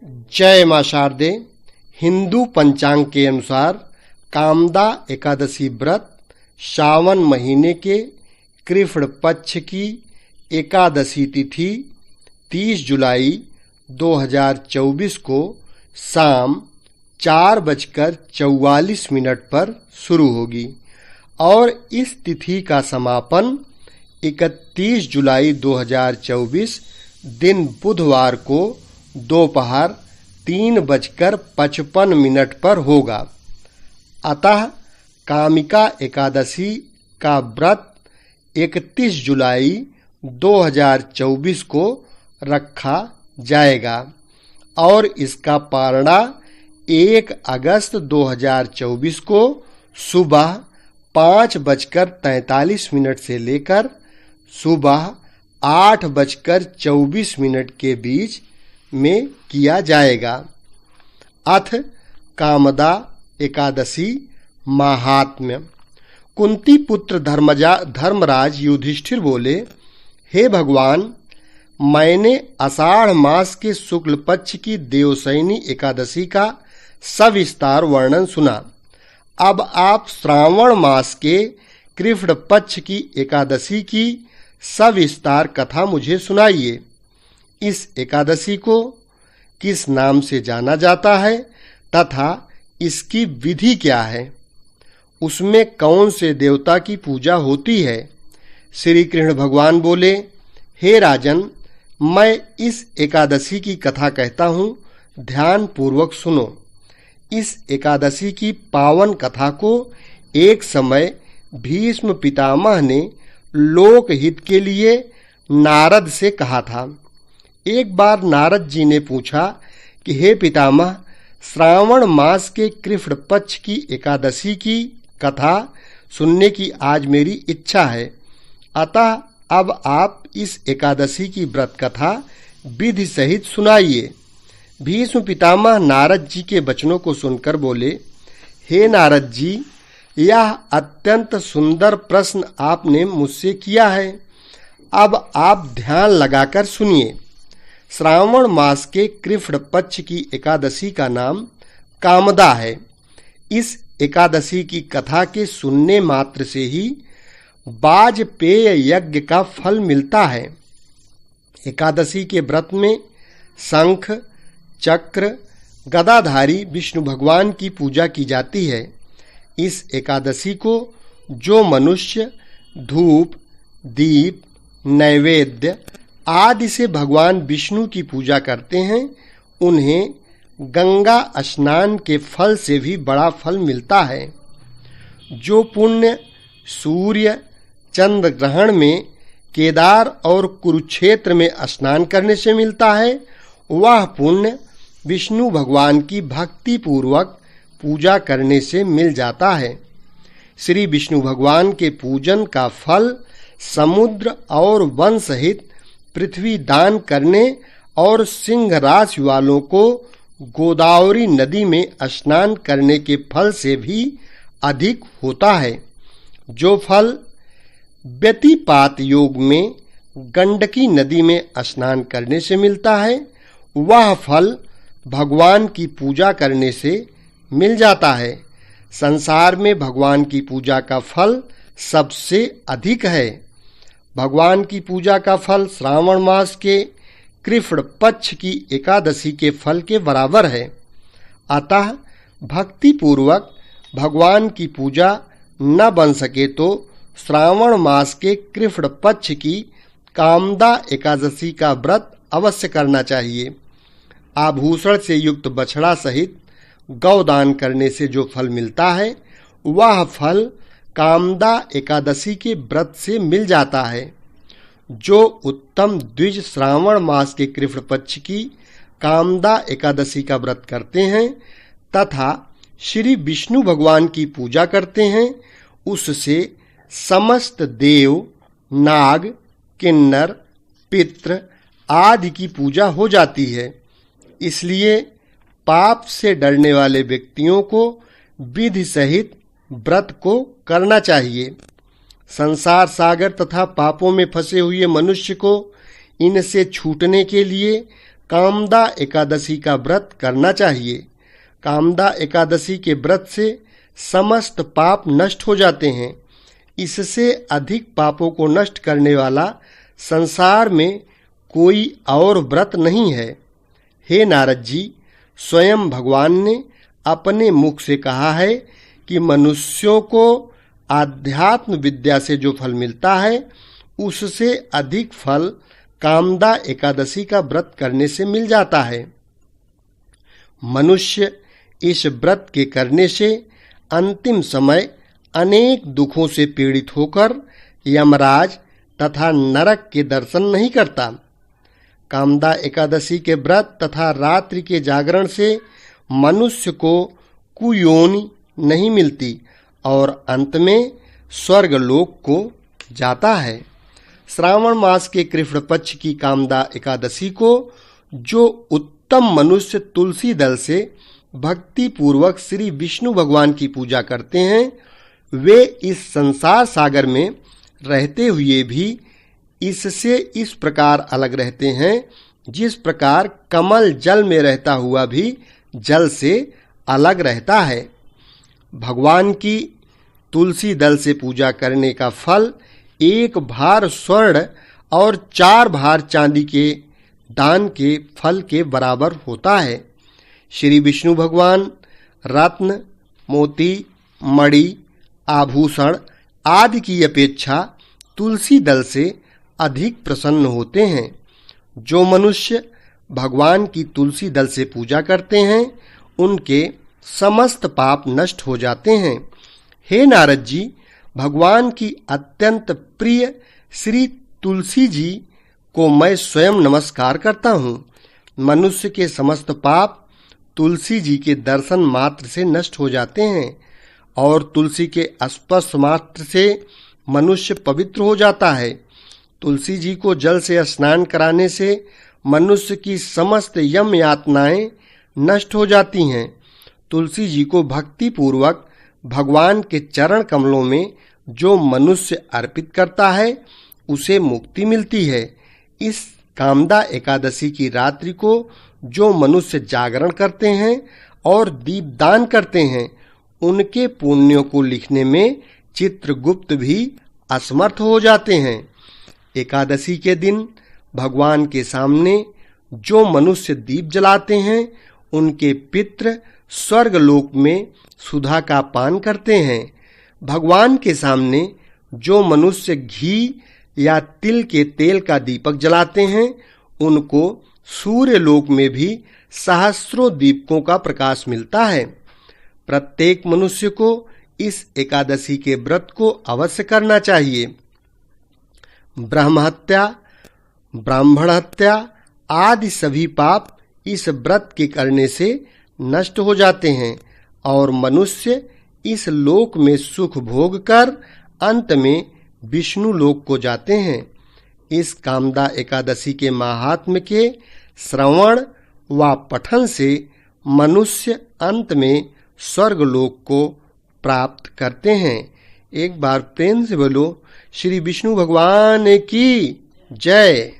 जय मां शारदे। हिंदू पंचांग के अनुसार कामदा एकादशी व्रत सावन महीने के कृष्ण पक्ष की एकादशी तिथि 30 जुलाई 2024 को शाम 4:44 पर शुरू होगी और इस तिथि का समापन 31 जुलाई 2024 दिन बुधवार को दोपहर 3:55 पर होगा। अतः कामिका एकादशी का व्रत 31 जुलाई 2024 को रखा जाएगा और इसका पारणा 1 अगस्त 2024 को सुबह 5:43 से लेकर सुबह 8:24 के बीच में किया जाएगा। अथ कामदा एकादशी महात्म्य। कुंती पुत्र धर्मराज युधिष्ठिर बोले, हे भगवान, मैंने आषाढ़ मास के शुक्ल पक्ष की देवशयनी एकादशी का सविस्तार वर्णन सुना। अब आप श्रावण मास के कृष्ण पक्ष की एकादशी की सविस्तार कथा मुझे सुनाइए। इस एकादशी को किस नाम से जाना जाता है तथा इसकी विधि क्या है? उसमें कौन से देवता की पूजा होती है? श्री कृष्ण भगवान बोले, हे राजन, मैं इस एकादशी की कथा कहता हूँ, ध्यान पूर्वक सुनो। इस एकादशी की पावन कथा को एक समय भीष्म पितामह ने लोकहित के लिए नारद से कहा था। एक बार नारद जी ने पूछा कि हे पितामह, श्रावण मास के कृष्ण पक्ष की एकादशी की कथा सुनने की आज मेरी इच्छा है, अतः अब आप इस एकादशी की व्रत कथा विधि सहित सुनाइए। भीष्म पितामह नारद जी के वचनों को सुनकर बोले, हे नारद जी, यह अत्यंत सुंदर प्रश्न आपने मुझसे किया है। अब आप ध्यान लगाकर सुनिए। श्रावण मास के कृष्ण पक्ष की एकादशी का नाम कामदा है। इस एकादशी की कथा के सुनने मात्र से ही वाजपेय यज्ञ का फल मिलता है। एकादशी के व्रत में शंख, चक्र, गदाधारी विष्णु भगवान की पूजा की जाती है। इस एकादशी को जो मनुष्य धूप, दीप, नैवेद्य आदि से भगवान विष्णु की पूजा करते हैं, उन्हें गंगा स्नान के फल से भी बड़ा फल मिलता है। जो पुण्य सूर्य चंद्र ग्रहण में केदार और कुरुक्षेत्र में स्नान करने से मिलता है, वह पुण्य विष्णु भगवान की भक्ति पूर्वक पूजा करने से मिल जाता है। श्री विष्णु भगवान के पूजन का फल समुद्र और वन सहित पृथ्वी दान करने और सिंह राशि वालों को गोदावरी नदी में स्नान करने के फल से भी अधिक होता है। जो फल व्यतिपात योग में गंडकी नदी में स्नान करने से मिलता है, वह फल भगवान की पूजा करने से मिल जाता है। संसार में भगवान की पूजा का फल सबसे अधिक है। भगवान की पूजा का फल श्रावण मास के कृष्ण पक्ष की एकादशी के फल के बराबर है। अतः भक्ति पूर्वक भगवान की पूजा न बन सके तो श्रावण मास के कृष्ण पक्ष की कामदा एकादशी का व्रत अवश्य करना चाहिए। आभूषण से युक्त बछड़ा सहित गौदान करने से जो फल मिलता है, वह फल कामदा एकादशी के व्रत से मिल जाता है। जो उत्तम द्विज श्रावण मास के कृष्ण पक्ष की कामदा एकादशी का व्रत करते हैं तथा श्री विष्णु भगवान की पूजा करते हैं, उससे समस्त देव, नाग, किन्नर, पितृ आदि की पूजा हो जाती है। इसलिए पाप से डरने वाले व्यक्तियों को विधि सहित व्रत को करना चाहिए। संसार सागर तथा पापों में फंसे हुए मनुष्य को इनसे छूटने के लिए कामदा एकादशी का व्रत करना चाहिए। कामदा एकादशी के व्रत से समस्त पाप नष्ट हो जाते हैं। इससे अधिक पापों को नष्ट करने वाला संसार में कोई और व्रत नहीं है। हे नारद जी, स्वयं भगवान ने अपने मुख से कहा है कि मनुष्यों को आध्यात्म विद्या से जो फल मिलता है उससे अधिक फल कामदा एकादशी का व्रत करने से मिल जाता है। मनुष्य इस व्रत के करने से अंतिम समय अनेक दुखों से पीड़ित होकर यमराज तथा नरक के दर्शन नहीं करता। कामदा एकादशी के व्रत तथा रात्रि के जागरण से मनुष्य को कुयोनि नहीं मिलती और अंत में स्वर्गलोक को जाता है। श्रावण मास के कृष्ण पक्ष की कामदा एकादशी को जो उत्तम मनुष्य तुलसी दल से भक्ति पूर्वक श्री विष्णु भगवान की पूजा करते हैं, वे इस संसार सागर में रहते हुए भी इससे इस प्रकार अलग रहते हैं जिस प्रकार कमल जल में रहता हुआ भी जल से अलग रहता है। भगवान की तुलसी दल से पूजा करने का फल 1 भार स्वर्ण और 4 भार चांदी के दान के फल के बराबर होता है। श्री विष्णु भगवान रत्न, मोती, मणि, आभूषण आदि की अपेक्षा तुलसी दल से अधिक प्रसन्न होते हैं। जो मनुष्य भगवान की तुलसी दल से पूजा करते हैं उनके समस्त पाप नष्ट हो जाते हैं। हे नारद जी, भगवान की अत्यंत प्रिय श्री तुलसी जी को मैं स्वयं नमस्कार करता हूँ। मनुष्य के समस्त पाप तुलसी जी के दर्शन मात्र से नष्ट हो जाते हैं और तुलसी के स्पर्श मात्र से मनुष्य पवित्र हो जाता है। तुलसी जी को जल से स्नान कराने से मनुष्य की समस्त यम यातनाएं नष्ट हो जाती हैं। तुलसी जी को भक्ति पूर्वक भगवान के चरण कमलों में जो मनुष्य अर्पित करता है उसे मुक्ति मिलती है। इस कामदा एकादशी की रात्रि को जो मनुष्य जागरण करते हैं और दीपदान करते हैं उनके पुण्यों को लिखने में चित्रगुप्त भी असमर्थ हो जाते हैं। एकादशी के दिन भगवान के सामने जो मनुष्य दीप जलाते हैं उनके पितृ स्वर्गलोक में सुधा का पान करते हैं। भगवान के सामने जो मनुष्य घी या तिल के तेल का दीपक जलाते हैं उनको सूर्य लोक में भी सहस्रों दीपकों का प्रकाश मिलता है। प्रत्येक मनुष्य को इस एकादशी के व्रत को अवश्य करना चाहिए। ब्रह्म हत्या, ब्राह्मण हत्या आदि सभी पाप इस व्रत के करने से नष्ट हो जाते हैं और मनुष्य इस लोक में सुख भोग कर अंत में विष्णु लोक को जाते हैं। इस कामदा एकादशी के महात्म्य के श्रवण व पठन से मनुष्य अंत में स्वर्ग लोक को प्राप्त करते हैं। एक बार प्रेम से बोलो, श्री विष्णु भगवान की जय।